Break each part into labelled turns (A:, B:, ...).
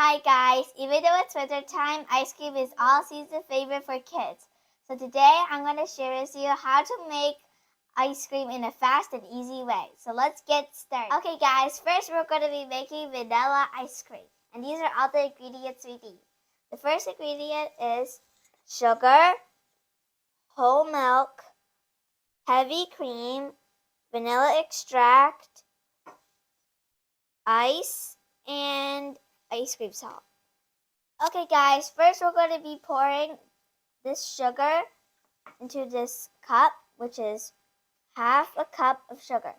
A: Hi guys, even though it's winter time, ice cream is all season favorite for kids. So today I'm going to share with you how to make ice cream in a fast and easy way. So let's get started. Okay guys, first we're going to be making vanilla ice cream. And these are all the ingredients we need. The first ingredient is sugar, whole milk, heavy cream, vanilla extract, ice, and ice cream salt. Okay guys, first we're going to be pouring this sugar into this cup, which is half a cup of sugar.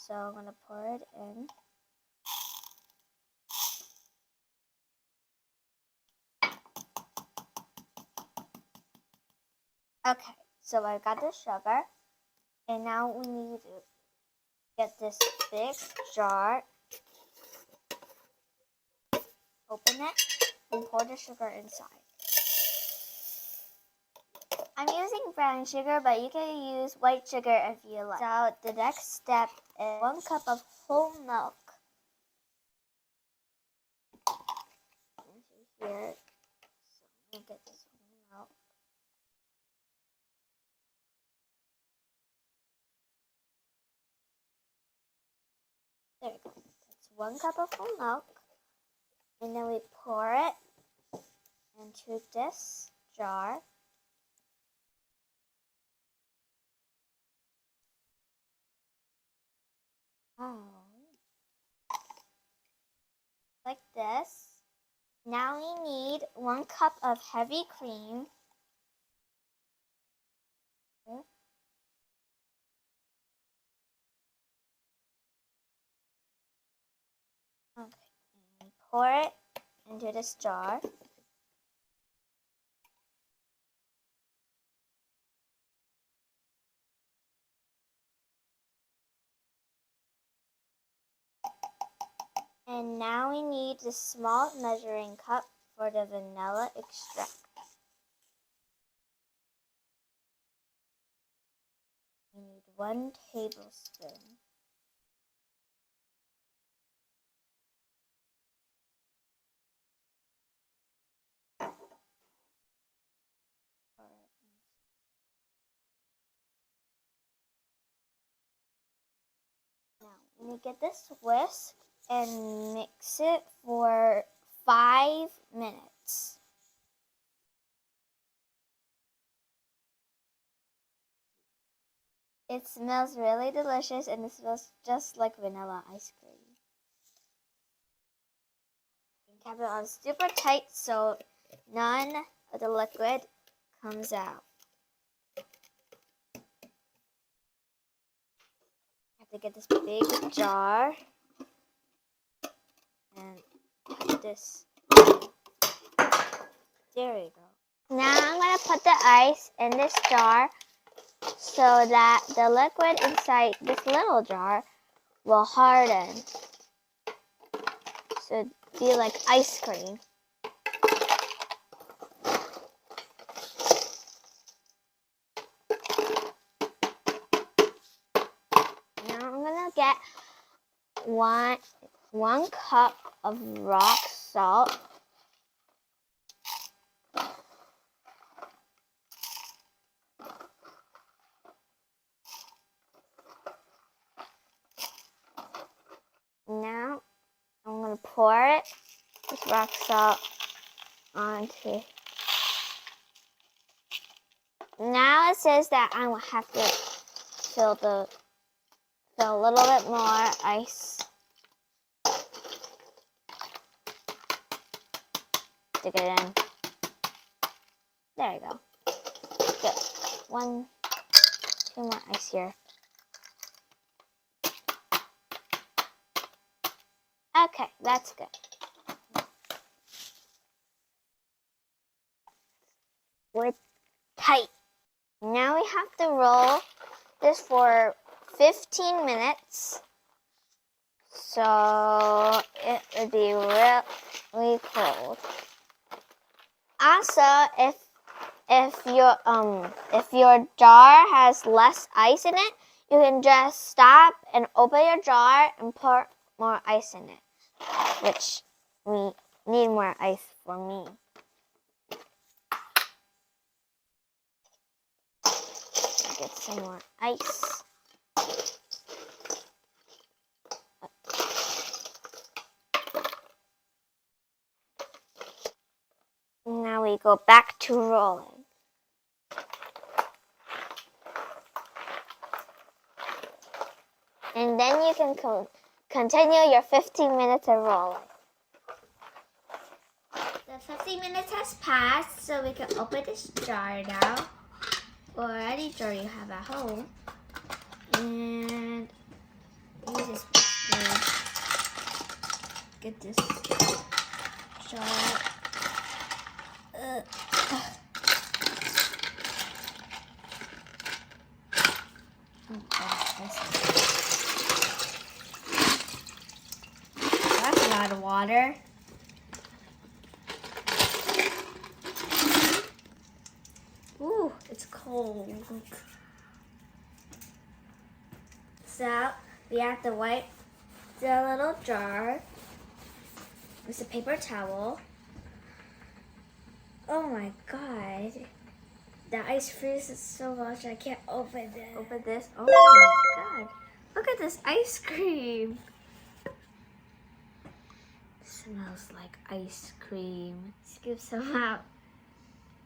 A: So I'm going to pour it in. Okay, so I got the sugar, and now we need to get this big jar, open it, and pour the sugar inside. I'm using brown sugar, but you can use white sugar if you like. So the next step is 1 cup of whole milk. Into here. So I'm going to get this whole milk. There we go. That's 1 cup of whole milk. And then we pour it into this jar. Like this. Now we need 1 cup of heavy cream. Okay, and pour it into this jar. And now we need the small measuring cup for the vanilla extract. We need 1 tablespoon. Now we need to get this whisk and mix it for 5 minutes. It smells really delicious and it smells just like vanilla ice cream. You can cap it on super tight so none of the liquid comes out. You have to get this big jar and put this. There we go. Now I'm going to put the ice in this jar so that the liquid inside this little jar will harden. So it'd be like ice cream. Now I'm going to get one cup of rock salt. Now I'm going to pour this rock salt onto. Now it says that I will have to fill a little bit more ice. Stick it in. There you go. Good. 1, 2 more ice here. Okay, that's good. We're tight. Now we have to roll this for 15 minutes. So it would be really cold. Also, if your jar has less ice in it, you can just stop and open your jar and pour more ice in it, which we need more ice for me. Get some more ice. Now we go back to rolling. And then you can continue your 15 minutes of rolling. The 15 minutes has passed, so we can open this jar now, or any jar you have at home, and use this spoon. Get this jar. That's a lot of water. Ooh, it's cold. So we have to wipe the little jar with a paper towel. Oh my god. The ice freezes so much I can't open it. Open this. Oh my god. Look at this ice cream. Smells like ice cream. Scoop some out.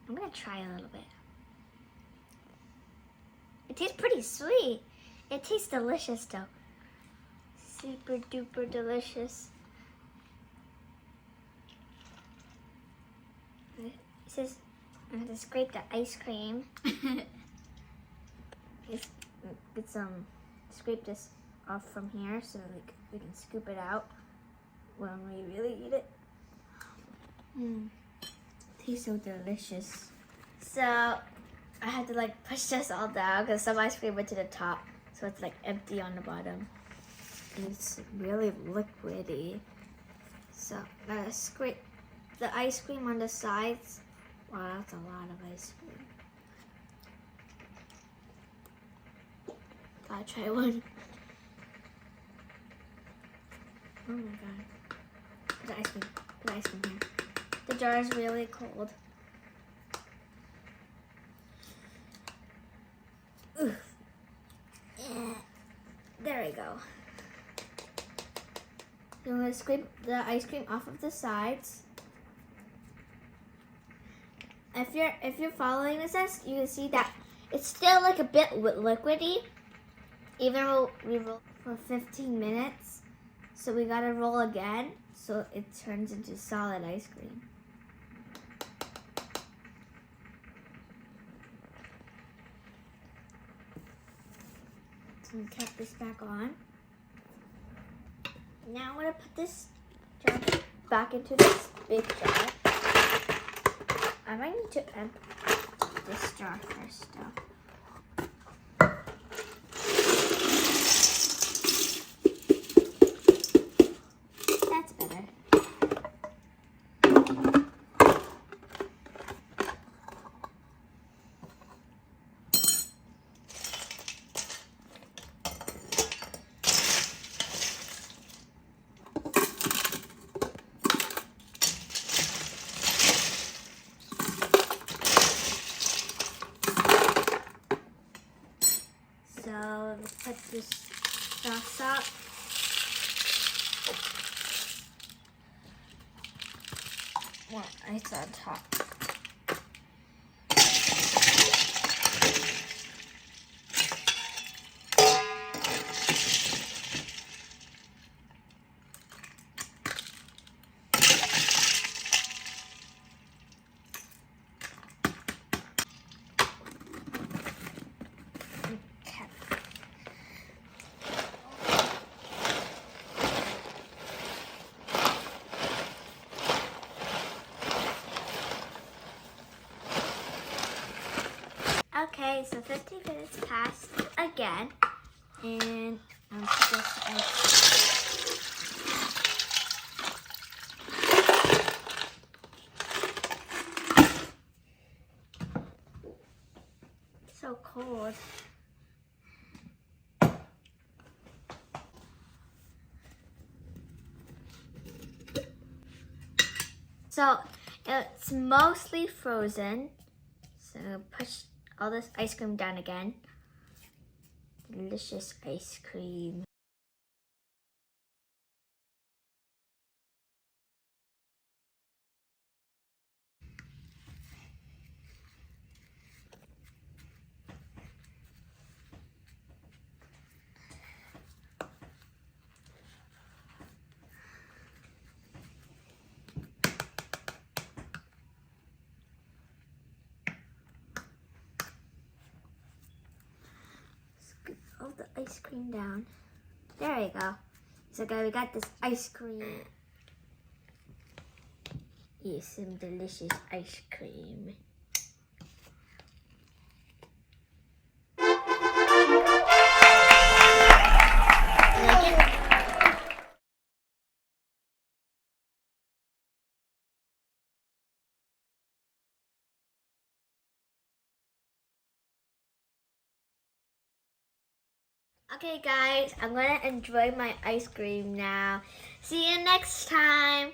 A: I'm gonna try a little bit. It tastes pretty sweet. It tastes delicious though. Super duper delicious. It says I have to scrape the ice cream. Get some, scrape this off from here so we can scoop it out when we really eat it. Tastes so delicious. So I had to like push this all down because some ice cream went to the top, so it's like empty on the bottom. And it's really liquidy. So I gotta scrape the ice cream on the sides. Wow, that's a lot of ice cream. Gotta try one. Oh my god. Put the ice cream. Put the ice cream here. The jar is really cold. Oof. Yeah. There we go. So I'm gonna scrape the ice cream off of the sides. If you're following this, you can see that it's still like a bit liquidy, even though we roll for 15 minutes. So we gotta roll again, so it turns into solid ice cream. So we cap this back on. Now I'm gonna put this jar back into this big jar. I might need to empty this jar first though. That's better. So let's put this sauce up. More ice on top. Okay, so 15 minutes passed again, and I'm just so cold. So it's mostly frozen. So push all this ice cream down again. Delicious ice cream. Scoop all the ice cream down. There you go. So guys, we got this ice cream. Here's some delicious ice cream. Okay guys, I'm gonna enjoy my ice cream now. See you next time.